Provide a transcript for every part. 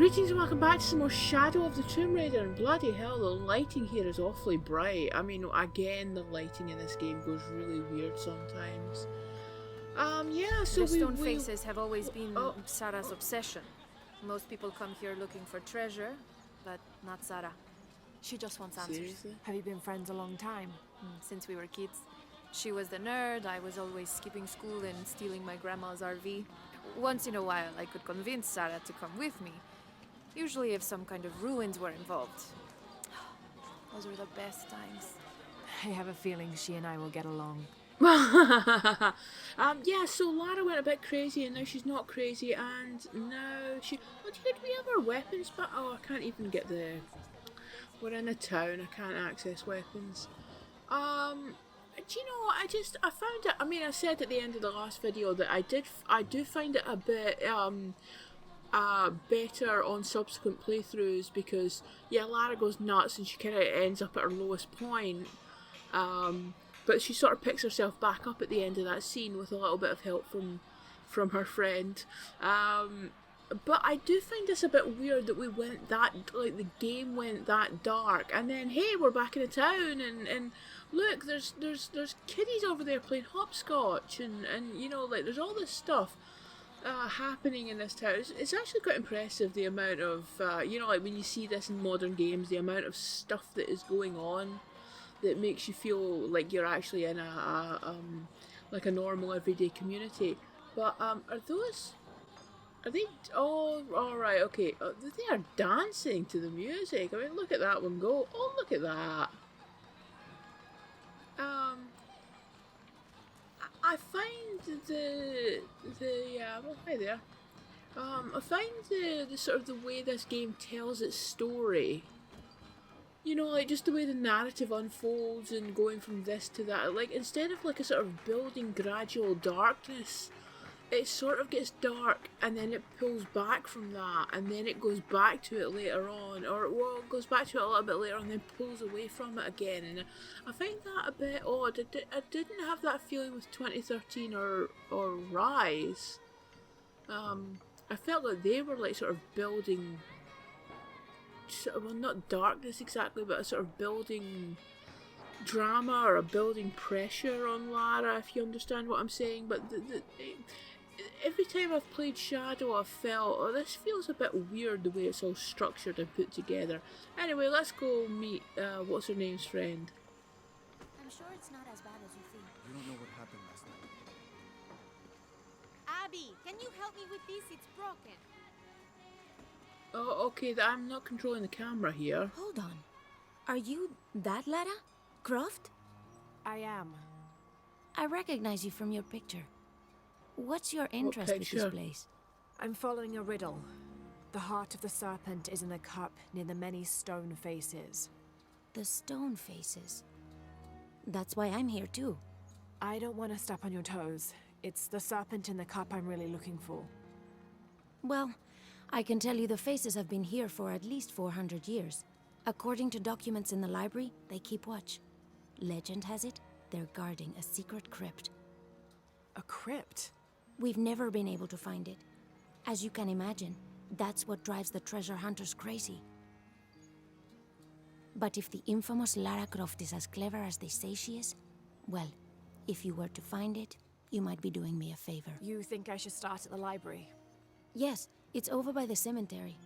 Greetings and welcome back to some more Shadow of the Tomb Raider, and bloody hell, the lighting here is awfully bright. I mean, again, the lighting in this game goes really weird sometimes. Yeah, so the stone faces have always been Sarah's obsession. Most people come here looking for treasure, but not Sarah. She just wants answers. Seriously? Have you been friends a long time? Since we were kids. She was the nerd, I was always skipping school and stealing my grandma's RV. Once in a while, I could convince Sarah to come with me. Usually if some kind of ruins were involved. Those were the best times. I have a feeling she and I will get along. Yeah, so Lara went a bit crazy and now she's not crazy, and now she... Oh, do we have our weapons back? Oh, I can't even get the... We're in a town, I can't access weapons. Do you know what, I found it, I mean, I said at the end of the last video that I do find it a bit, better on subsequent playthroughs because, yeah, Lara goes nuts and she kind of ends up at her lowest point. But she sort of picks herself back up at the end of that scene with a little bit of help from her friend. But I do find this a bit weird that we went that, like, the game went that dark, and then, hey, we're back in a town, and look, there's kiddies over there playing hopscotch, and you know, like, there's all this stuff happening in this town. It's actually quite impressive, the amount of, you know, like, when you see this in modern games, the amount of stuff that is going on that makes you feel like you're actually in like a normal everyday community. But are they? Oh, all right, okay. They are dancing to the music. I mean, look at that one go. Oh, look at that. I find well, hi there. I find the sort of the way this game tells its story. You know, like, just the way the narrative unfolds and going from this to that, like, instead of like a sort of building gradual darkness, it sort of gets dark and then it pulls back from that and then it goes back to it later on, or well, it goes back to it a little bit later and then pulls away from it again, and I find that a bit odd. I didn't have that feeling with 2013 or Rise. I felt like they were like sort of building, well, not darkness exactly, but a sort of building drama or a building pressure on Lara, if you understand what I'm saying. But every time I've played Shadow, I've felt, oh, this feels a bit weird the way it's all structured and put together. Anyway, let's go meet what's her name's friend. I'm sure it's not as bad as you think. You don't know what happened last night. Abby, can you help me with this? It's broken. Oh, okay, I'm not controlling the camera here. Hold on. Are you that Lara? Croft? I am. I recognize you from your picture. What's your interest with this place? I'm following a riddle. The heart of the serpent is in a cup near the many stone faces. The stone faces. That's why I'm here too. I don't want to step on your toes. It's the serpent in the cup I'm really looking for. Well, I can tell you the faces have been here for at least 400 years. According to documents in the library, they keep watch. Legend has it, they're guarding a secret crypt. A crypt? We've never been able to find it. As you can imagine, that's what drives the treasure hunters crazy. But if the infamous Lara Croft is as clever as they say she is, well, if you were to find it, you might be doing me a favor. You think I should start at the library? Yes, it's over by the cemetery.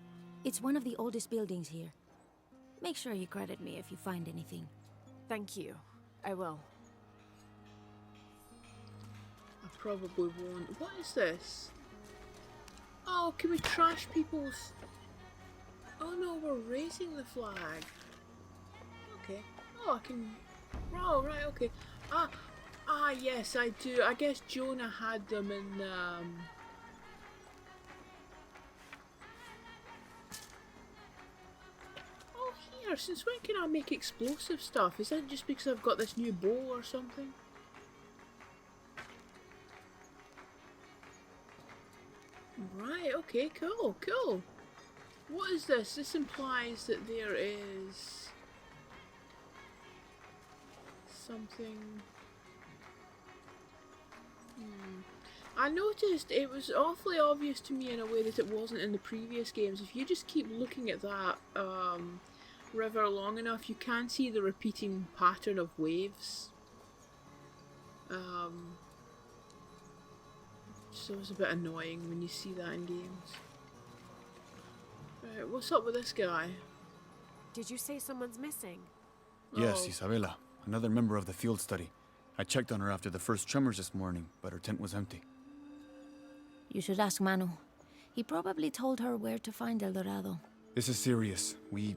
It's one of the oldest buildings here. Make sure you credit me if you find anything. Thank you. I will. I probably won't. What is this? Oh, can we trash people's... Oh no, we're raising the flag. Okay. Oh, I can... Oh, right, okay. Yes, I do. I guess Jonah had them in, Oh, here, since when can I make explosive stuff? Is that just because I've got this new bow or something? Right, okay, cool, cool. What is this? This implies that there is something... I noticed it was awfully obvious to me in a way that it wasn't in the previous games. If you just keep looking at that river long enough, you can see the repeating pattern of waves. So it's a bit annoying when you see that in games. Right, what's up with this guy? Did you say someone's missing? Yes, Oh. Isabella, another member of the field study. I checked on her after the first tremors this morning, but her tent was empty. You should ask Manu. He probably told her where to find El Dorado. This is serious. We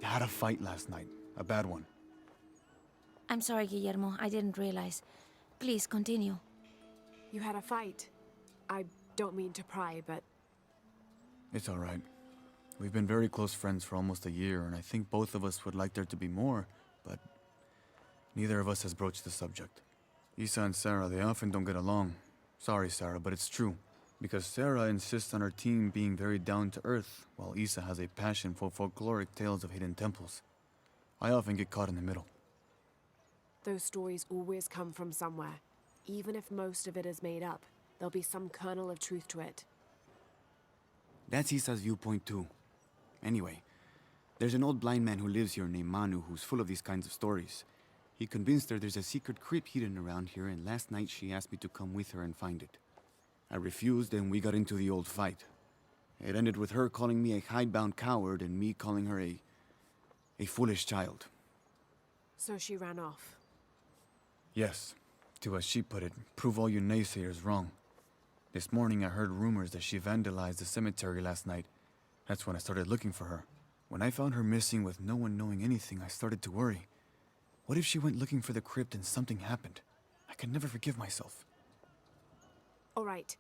had a fight last night. A bad one. I'm sorry, Guillermo. I didn't realize. Please continue. You had a fight. I don't mean to pry, but It's all right. We've been very close friends for almost a year, and I think both of us would like there to be more, but neither of us has broached the subject. Isa and Sarah, they often don't get along. Sorry, Sarah, but it's true. Because Sarah insists on her team being very down to earth, while Isa has a passion for folkloric tales of hidden temples. I often get caught in the middle. those stories always come from somewhere. Even if most of it is made up, there'll be some kernel of truth to it. That's Isa's viewpoint too. Anyway, there's an old blind man who lives here named Manu who's full of these kinds of stories. He convinced her there's a secret crypt hidden around here, and last night she asked me to come with her and find it. I refused, and we got into the old fight. It ended with her calling me a hidebound coward and me calling her a foolish child. So she ran off. Yes, to as she put it, prove all you naysayers wrong. This morning I heard rumors that she vandalized the cemetery last night. That's when I started looking for her. When I found her missing with no one knowing anything, I started to worry. What if she went looking for the crypt and something happened? I can never forgive myself. All right,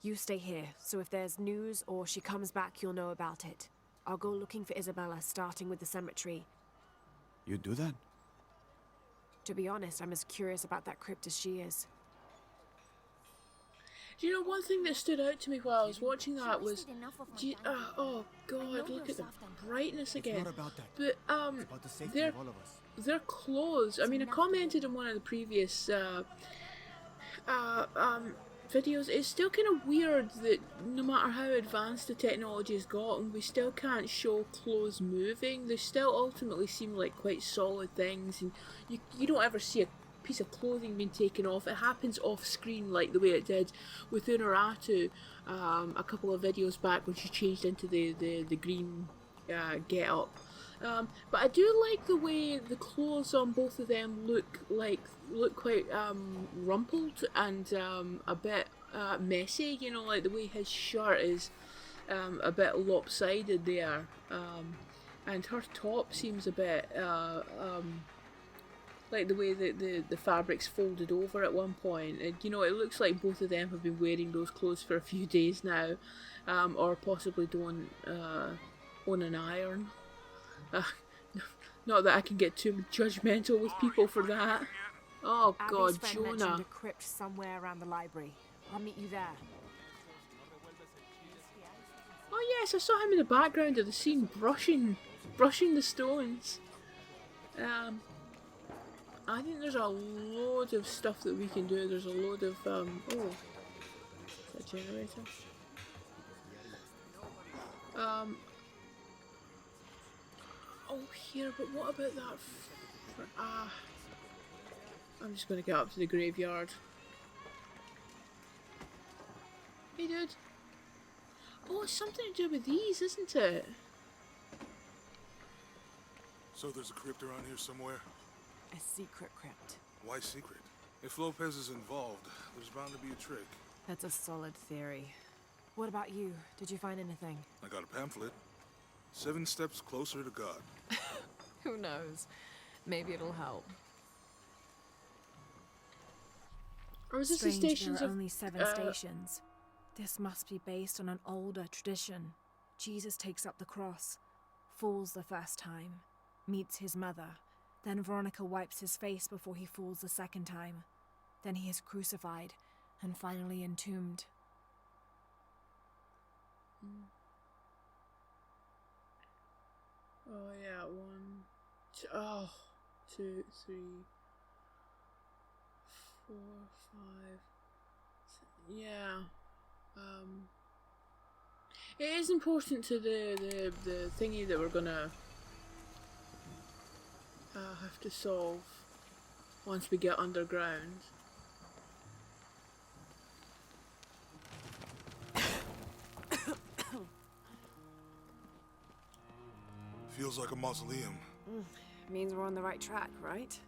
you stay here, so if there's news or she comes back, you'll know about it. I'll go looking for Isabella, starting with the cemetery. You do that? To be honest, I'm as curious about that crypt as she is. Do you know one thing that stood out to me while I was watching that was, oh god, look at the brightness again. It's not about that. But It's about the safety their of all of us. their clothes. I mean, I commented on one of the previous videos. It's still kind of weird that no matter how advanced the technology has gotten, we still can't show clothes moving. They still ultimately seem like quite solid things, and you don't ever see a piece of clothing being taken off. It happens off screen, like the way it did with Unuratu a couple of videos back when she changed into the green get up. But I do like the way the clothes on both of them look quite rumpled and a bit messy. You know, like the way his shirt is a bit lopsided there, and her top seems a bit like the way that the fabric's folded over at one point. And, you know, it looks like both of them have been wearing those clothes for a few days now, or possibly don't own an iron. Not that I can get too judgmental with people for that. Oh god, Abby's friend mentioned Jonah. a crypt somewhere around the library. I'll meet you there. Oh yes, I saw him in the background of the scene brushing the stones. I think there's a load of stuff that we can do. There's a load of oh, is that a generator? Oh here, but what about that? I'm just gonna get up to the graveyard. Hey dude. Oh, it's something to do with these, isn't it? So there's a crypt around here somewhere? A secret crypt. Why secret? If Lopez is involved, there's bound to be a trick. That's a solid theory. What about you? Did you find anything? I got a pamphlet. 7 steps closer to God. Who knows? Maybe it'll help. Or is this the Strange, stations there are of only 7 stations. This must be based on an older tradition. Jesus takes up the cross, falls the first time, meets his mother. Then Veronica wipes his face before he falls the second time. Then he is crucified and finally entombed. Oh yeah, 1, 2, oh, 2, 3, 4, 5. yeah. It is important to the thingy that we're gonna have to solve once we get underground. Feels like a mausoleum. Means we're on the right track, right?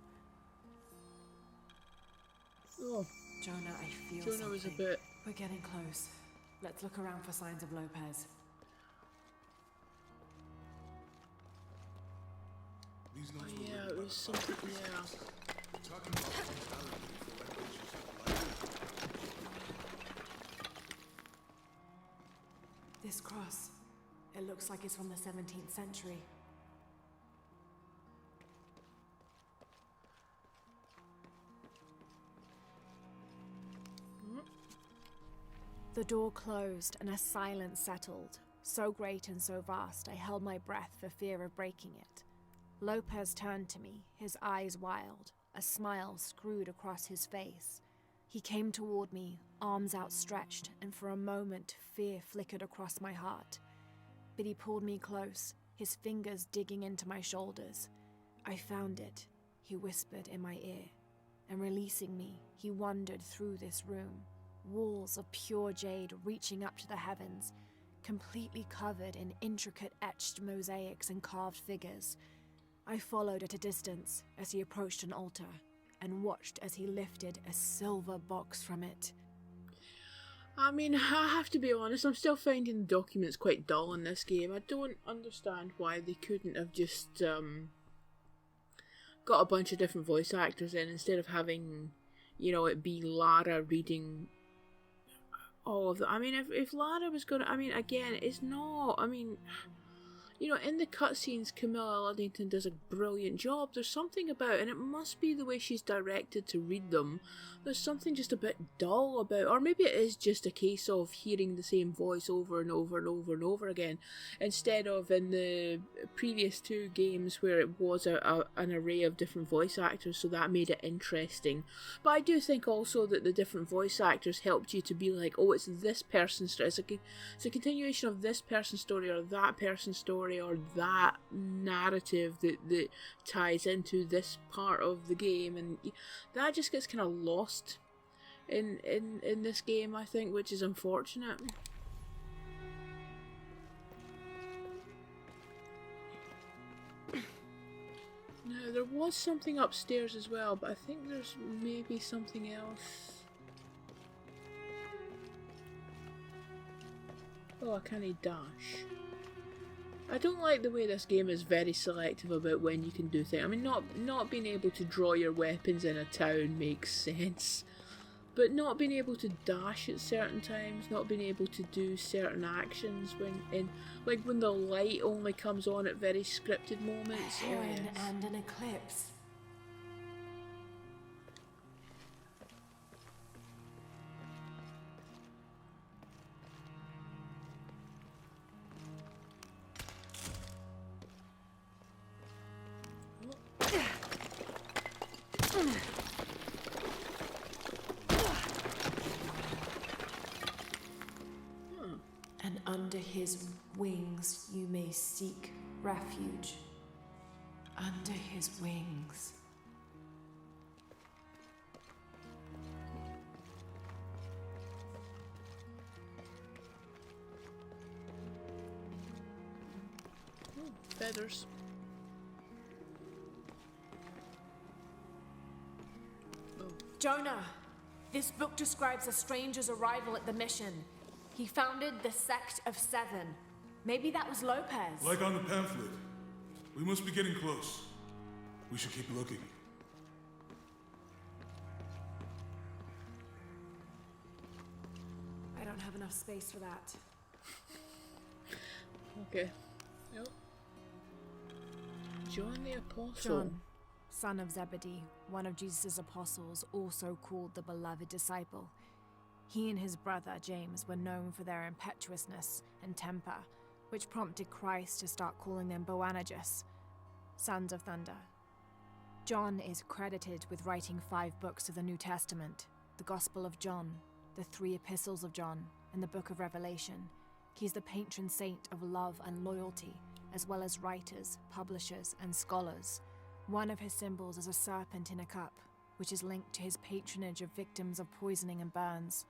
Oh, Jonah, I feel Jonah something. was a bit. We're getting close. Let's look around for signs of Lopez. These notes were Yeah, written it by was the something. founders. Yeah. We're talking about mortality for renovations of the library. This cross. It looks like it's from the 17th century. The door closed and a silence settled, so great and so vast I held my breath for fear of breaking it. Lopez turned to me, his eyes wild, a smile screwed across his face. He came toward me, arms outstretched, and for a moment fear flickered across my heart. But he pulled me close, his fingers digging into my shoulders. I found it, he whispered in my ear, and releasing me, he wandered through this room. Walls of pure jade reaching up to the heavens, completely covered in intricate etched mosaics and carved figures. I followed at a distance as he approached an altar, and watched as he lifted a silver box from it. I mean, I have to be honest, I'm still finding the documents quite dull in this game. I don't understand why they couldn't have just got a bunch of different voice actors in instead of having, you know, it be Lara reading all of that. I mean, if Lara was gonna, I mean, again, it's not, I mean, you know, in the cutscenes, Camilla Luddington does a brilliant job. There's something about, and it must be the way she's directed to read them, there's something just a bit dull about, or maybe it is just a case of hearing the same voice over and over and over and over again, instead of in the previous two games where it was an array of different voice actors, so that made it interesting. But I do think also that the different voice actors helped you to be like, oh, it's this person's story, it's a continuation of this person's story or that person's story, or that narrative that ties into this part of the game, and that just gets kind of lost in this game, I think, which is unfortunate. Now, there was something upstairs as well, but I think there's maybe something else. Oh, I can't dash. I don't like the way this game is very selective about when you can do things. I mean, not being able to draw your weapons in a town makes sense, but not being able to dash at certain times, not being able to do certain actions like when the light only comes on at very scripted moments. A heron and an eclipse. And under his wings you may seek refuge. Under his wings. Feathers. Jonah, this book describes a stranger's arrival at the mission. He founded the Sect of Seven. Maybe that was Lopez. Like on the pamphlet. We must be getting close. We should keep looking. I don't have enough space for that. Okay. Yep. John the Apostle. John, son of Zebedee, one of Jesus' apostles, also called the beloved disciple. He and his brother, James, were known for their impetuousness and temper, which prompted Christ to start calling them Boanerges, sons of thunder. John is credited with writing 5 books of the New Testament: the Gospel of John, the 3 epistles of John, and the book of Revelation. He's the patron saint of love and loyalty, as well as writers, publishers, and scholars. One of his symbols is a serpent in a cup, which is linked to his patronage of victims of poisoning and burns.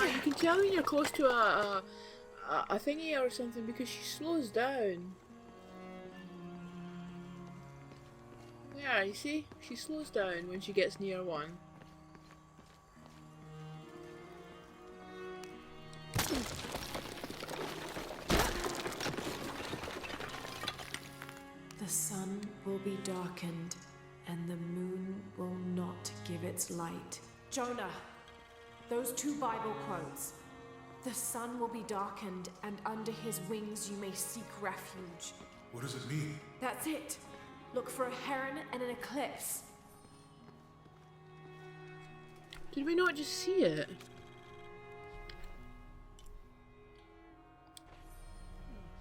You can tell when you're close to a thingy or something because she slows down. Yeah, you see? She slows down when she gets near one. The sun will be darkened, and the moon will not give its light. Jonah, those 2 Bible quotes. The sun will be darkened, and under his wings you may seek refuge. What does it mean? That's it. Look for a heron and an eclipse. Did we not just see it?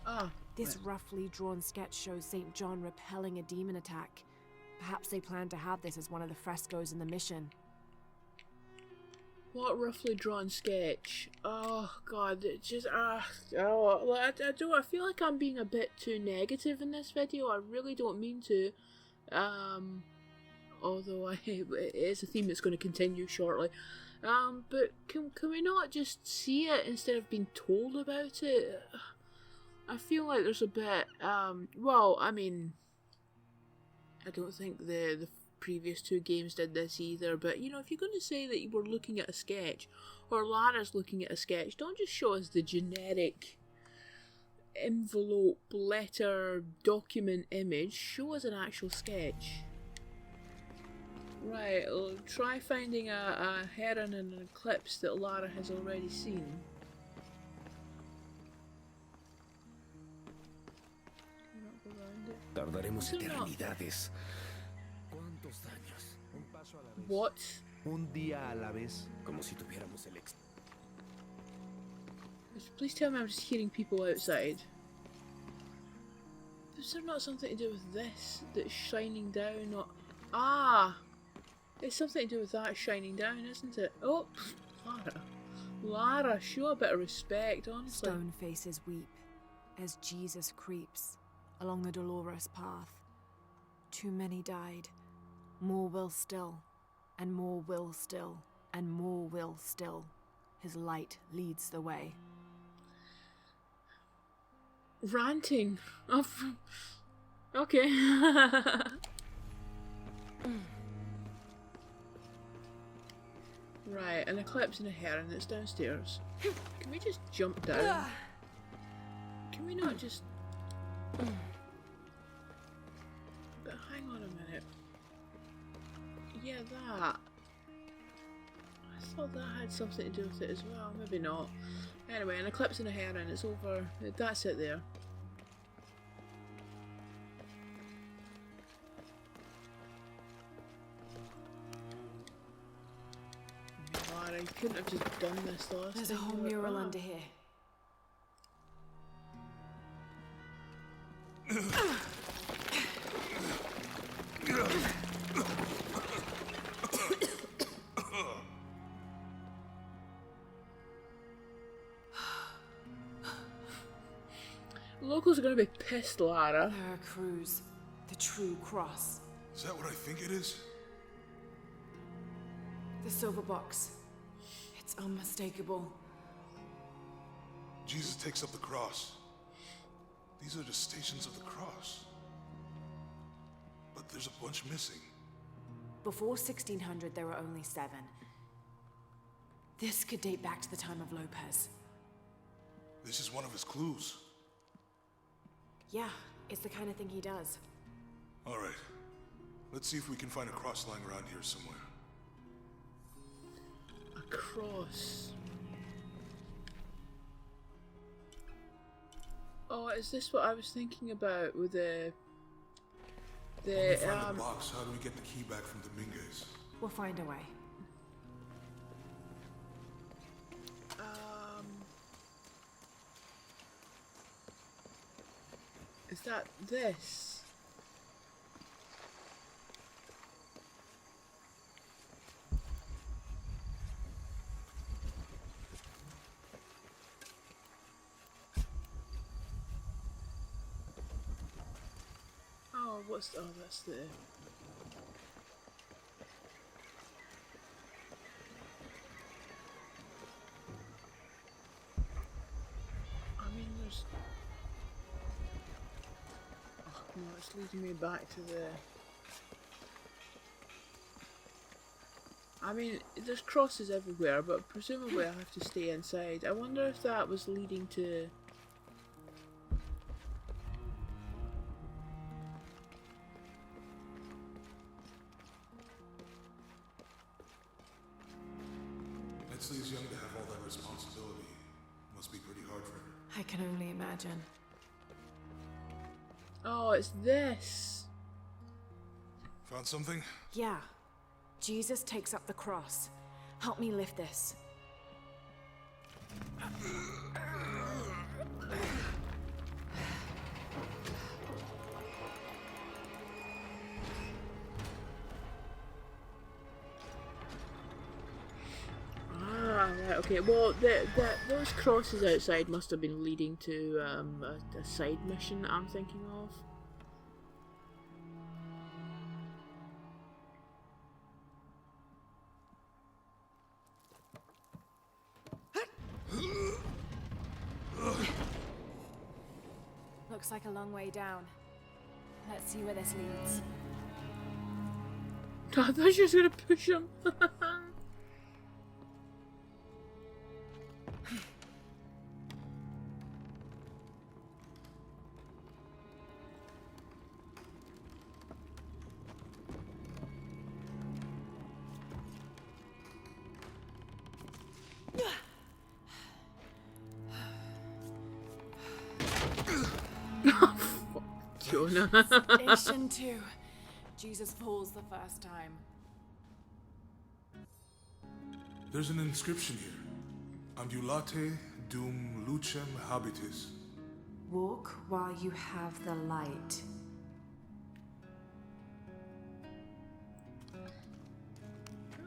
Ah. This roughly drawn sketch shows St. John repelling a demon attack. Perhaps they plan to have this as one of the frescoes in the mission. What roughly drawn sketch? Oh god, it just I feel like I'm being a bit too negative in this video. I really don't mean to. Although it is a theme that's going to continue shortly. But can we not just see it instead of being told about it? I feel like there's a bit, well, I mean, I don't think the previous 2 games did this either, but, you know, if you're going to say that you were looking at a sketch, or Lara's looking at a sketch, don't just show us the generic envelope, letter, document image, show us an actual sketch. Right, try finding a heron and an eclipse that Lara has already seen. Tardaremos eternidades. ¿Cuántos años? Un paso a la vez. What? Un día a la vez. Como si tuviéramos el Please tell me I'm just hearing people outside. Is there not something to do with this that's shining down? Or... Ah! It's something to do with that shining down, isn't it? Oh! Lara. Lara, show a bit of respect, honestly. Stone faces weep as Jesus creeps along the dolorous path. Too many died. More will still, and more will still, and more will still. His light leads the way. Ranting. Oh, okay. Right, an eclipse and a heron that's downstairs. Can we just jump down? Can we not just... But hang on a minute. Yeah, that. I thought that had something to do with it as well. Maybe not. Anyway, an eclipse and a heron. It's over. That's it there. Lara, you couldn't have just done this last There's a time. whole mural under here. Locals are going to be pissed, Lara. Veracruz, the true cross. Is that what I think it is? The silver box. It's unmistakable. Jesus takes up the cross. These are the stations of the cross. But there's a bunch missing. Before 1600, there were only 7. This could date back to the time of Lopez. This is one of his clues. Yeah, it's the kind of thing he does. All right. Let's see if we can find a cross lying around here somewhere. A cross. Oh, is this what I was thinking about with the When we find the box, how do we get the key back from Dominguez? We'll find a way. Is that this? Oh, what's oh, that's the. I mean, there's. Oh no, it's leading me back to the. I mean, there's crosses everywhere, but presumably I have to stay inside. I wonder if that was leading to. Leslie's young to have all that responsibility. Must be pretty hard for her. I can only imagine. Oh, it's this. Found something? Yeah. Jesus takes up the cross. Help me lift this. Ah, right, okay. Well, those crosses outside must have been leading to a side mission that I'm thinking of. Looks like a long way down. Let's see where this leads. I thought she was gonna push him. Jonah. Station 2. Jesus falls the first time. There's an inscription here. Ambulate dum lucem habitis. Walk while you have the light.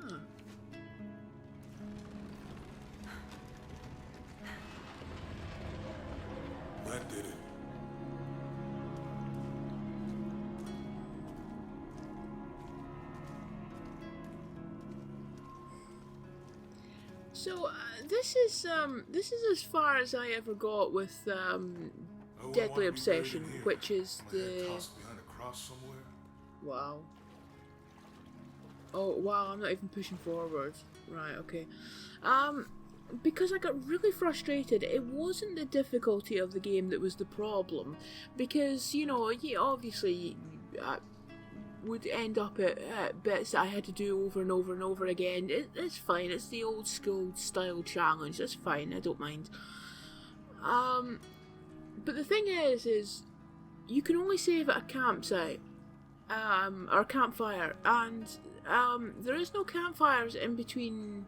Huh. That did it. So this is as far as I ever got with Deadly Obsession, which is the. Tossed behind a cross somewhere. Wow. Oh wow! I'm not even pushing forward. Right. Okay. Because I got really frustrated. It wasn't the difficulty of the game that was the problem, because obviously I would end up at bits that I had to do over and over and over again. It's fine. It's the old school style challenge. That's fine. I don't mind. But the thing is you can only save at a campsite, or a campfire, and there is no campfires in between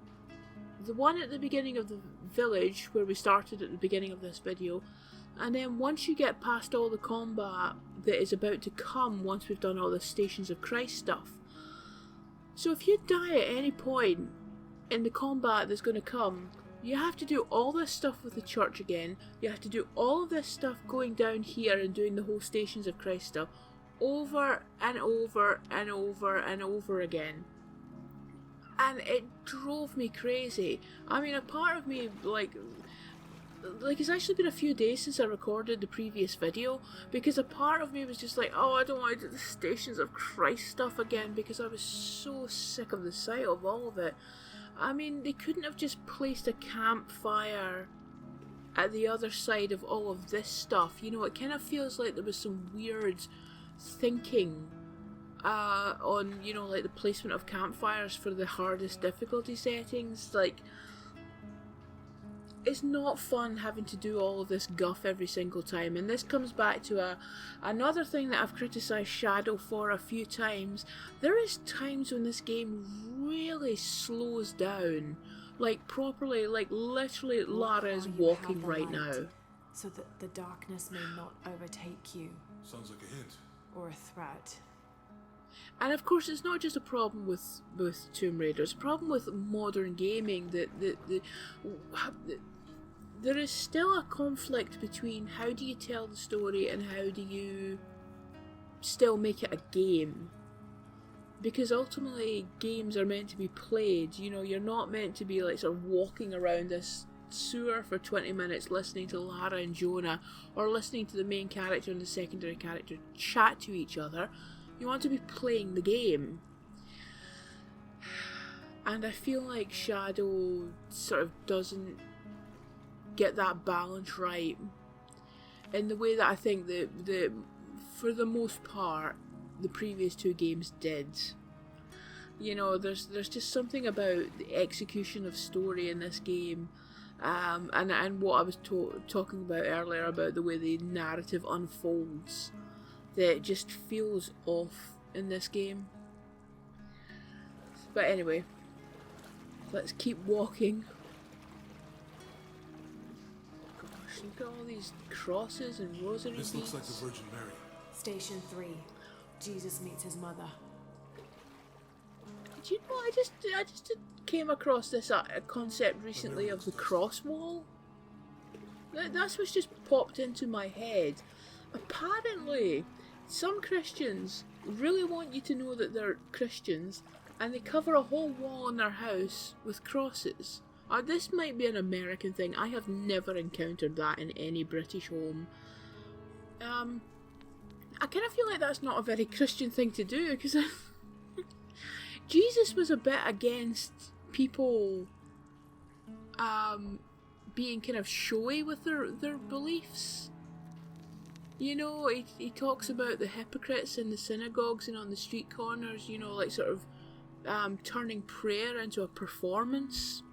the one at the beginning of the village where we started at the beginning of this video, and then once you get past all the combat that is about to come once we've done all the Stations of Christ stuff. So if you die at any point in the combat that's going to come, you have to do all this stuff with the church again. You have to do all of this stuff going down here and doing the whole Stations of Christ stuff over and over and over and over again. And it drove me crazy. I mean, a part of me, like it's actually been a few days since I recorded the previous video, because a part of me was just like, oh, I don't want to do the Stations of Christ stuff again, because I was so sick of the sight of all of it. I mean, they couldn't have just placed a campfire at the other side of all of this stuff. It kind of feels like there was some weird thinking on, like the placement of campfires for the hardest difficulty settings. Like, it's not fun having to do all of this guff every single time, and this comes back to another thing that I've criticised Shadow for a few times. There is times when this game really slows down, like properly, like literally Lara is walking right now. So that the darkness may not overtake you. Sounds like a hint. Or a threat. And of course, it's not just a problem with Tomb Raider, it's a problem with modern gaming that there is still a conflict between how do you tell the story and how do you still make it a game. Because ultimately, games are meant to be played. You know, you're not meant to be like sort of walking around this sewer for 20 minutes listening to Lara and Jonah, or listening to the main character and the secondary character chat to each other. You want to be playing the game. And I feel like Shadow sort of doesn't get that balance right in the way that I think that for the most part the previous two games did. You know, there's just something about the execution of story in this game, and what I was talking about earlier about the way the narrative unfolds, that just feels off in this game. But anyway, let's keep walking. Gosh, look at all these crosses and rosary beads. This looks like the Virgin Mary. Station 3. Jesus meets his mother. Do you know, I just came across this concept recently of the cross wall. That's what's just popped into my head. Apparently, some Christians really want you to know that they're Christians, and they cover a whole wall in their house with crosses. This might be an American thing. I have never encountered that in any British home. I kind of feel like that's not a very Christian thing to do, because Jesus was a bit against people being kind of showy with their beliefs. You know, he talks about the hypocrites in the synagogues and on the street corners, you know, like sort of turning prayer into a performance.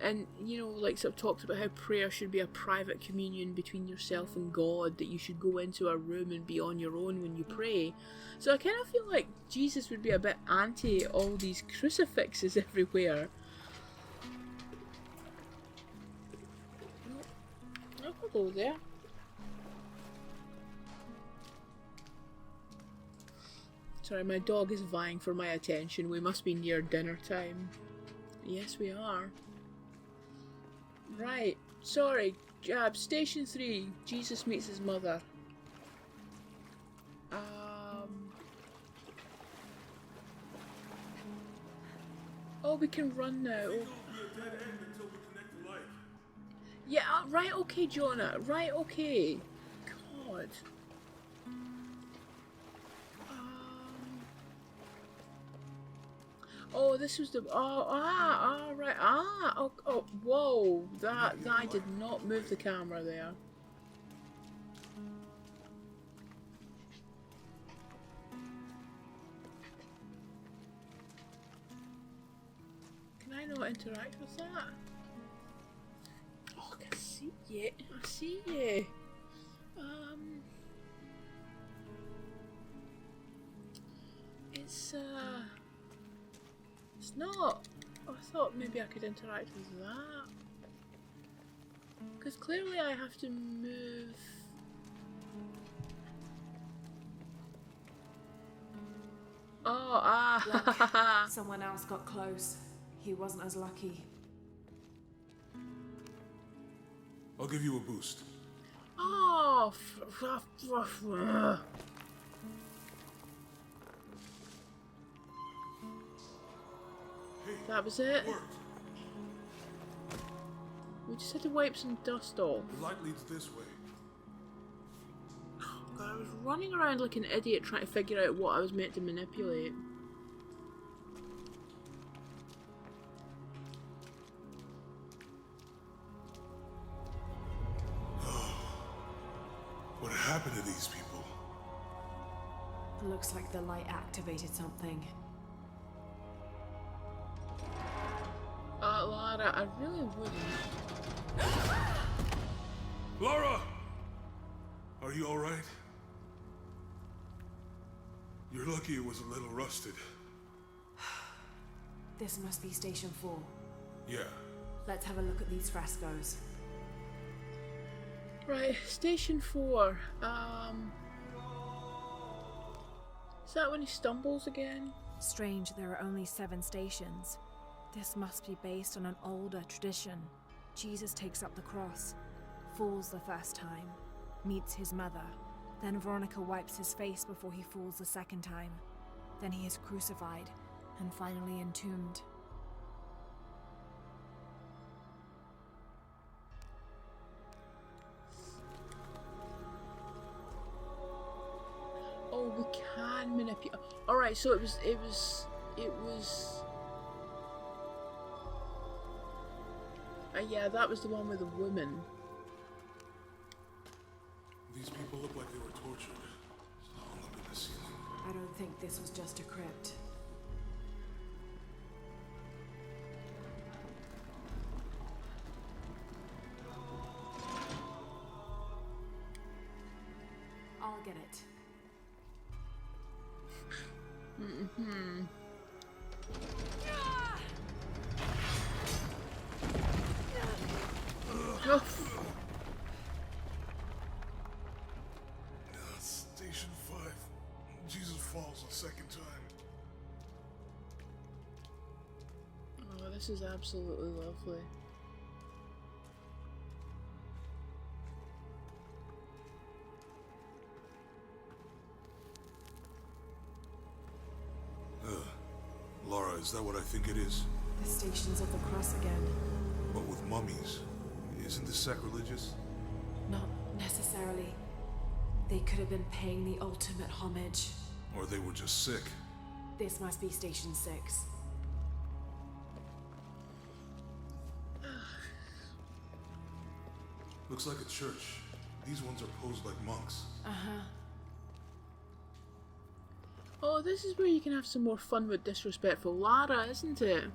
And, you know, like sort of talks about how prayer should be a private communion between yourself and God, that you should go into a room and be on your own when you pray. So I kind of feel like Jesus would be a bit anti all these crucifixes everywhere. Oh, hello there. Sorry, my dog is vying for my attention. We must be near dinner time. Yes, we are. Right. Sorry. Station 3. Jesus meets his mother. Oh, we can run now. Yeah, right, okay, Jonah. Right, okay. God. Oh, this was the... right. Oh, whoa. That I did not move the camera there. Can I not interact with that? Oh, I can see you. I see you. It's not. I thought maybe I could interact with that. Because clearly I have to move. Oh, Someone else got close. He wasn't as lucky. I'll give you a boost. Oh, that was it. We just had to wipe some dust off. The light leads this way. God, I was running around like an idiot trying to figure out what I was meant to manipulate. What happened to these people? Looks like the light activated something. Lara, I really wouldn't. Laura! Are you alright? You're lucky it was a little rusted. This must be Station 4. Yeah. Let's have a look at these frescoes. Right, Station 4. Is that when he stumbles again? Strange there are only 7 stations. This must be based on an older tradition. Jesus takes up the cross, falls the first time, meets his mother. Then Veronica wipes his face before he falls the second time. Then he is crucified and finally entombed. Oh, we can manipulate. Alright, so it was. Yeah, that was the one with the woman. These people look like they were tortured. Hung up in the ceiling. I don't think this was just a crypt. I'll get it. Mm-hmm. Oh. Station 5. Jesus falls a second time. Oh, this is absolutely lovely. Laura, is that what I think it is? The Stations of the Cross again. But with mummies. Isn't this sacrilegious? Not necessarily. They could have been paying the ultimate homage. Or they were just sick. This must be Station 6. Looks like a church. These ones are posed like monks. Uh-huh. Oh, this is where you can have some more fun with disrespectful Lara, isn't it?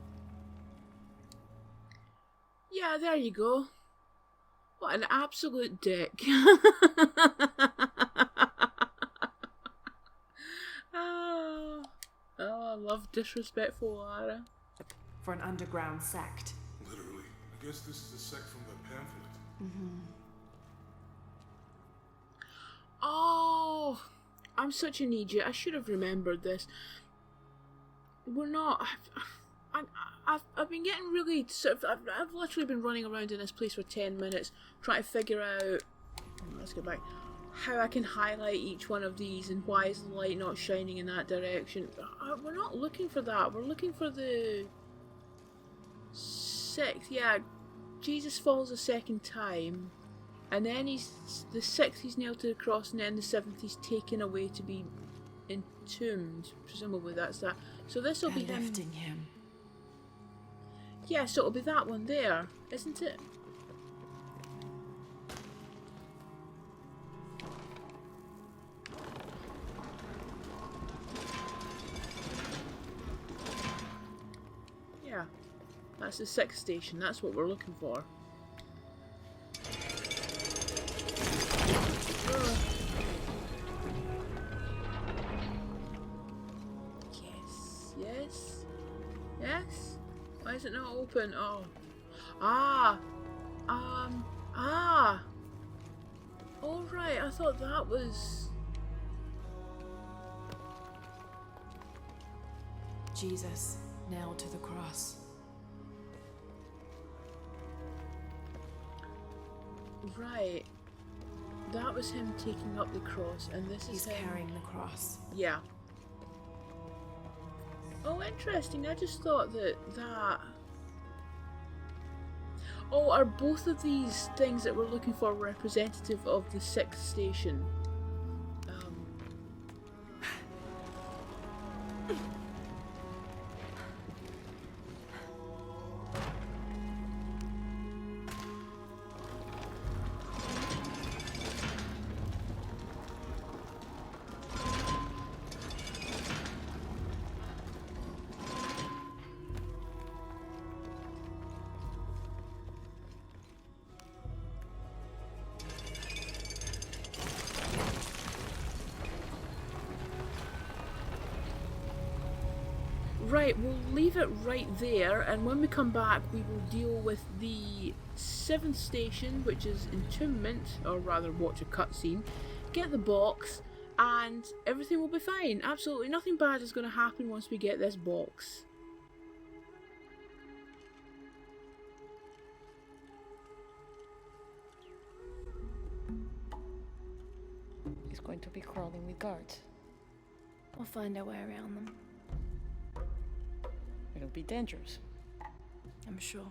Yeah, there you go. What an absolute dick. Oh, I love disrespectful Lara. For an underground sect. Literally. I guess this is a sect from the pamphlet. Mm-hmm. Oh, I'm such an idiot. I should have remembered this. We're not. I've been getting really sort of. I've literally been running around in this place for 10 minutes trying to figure out. Let's go back. How I can highlight each one of these and why is the light not shining in that direction. We're not looking for that. We're looking for the 6th. Yeah, Jesus falls a second time. And then the 6th he's nailed to the cross, and then the 7th he's taken away to be entombed. Presumably that's that. So this will be him lifting him. Yeah, so it'll be that one there, isn't it? Yeah, that's the 6th station. That's what we're looking for. Yes? Why is it not open? Oh. All right, I thought that was... Jesus, nailed to the cross. Right. That was him taking up the cross, and this He's is him... carrying the cross. Yeah. Oh, interesting. I just thought that... Oh, are both of these things that we're looking for representative of the 6th station? Right, we'll leave it right there, and when we come back we will deal with the 7th station, which is Entombment, or rather watch a cutscene, get the box, and everything will be fine. Absolutely nothing bad is going to happen once we get this box. He's going to be crawling with guards. We'll find our way around them. It'll be dangerous. I'm sure.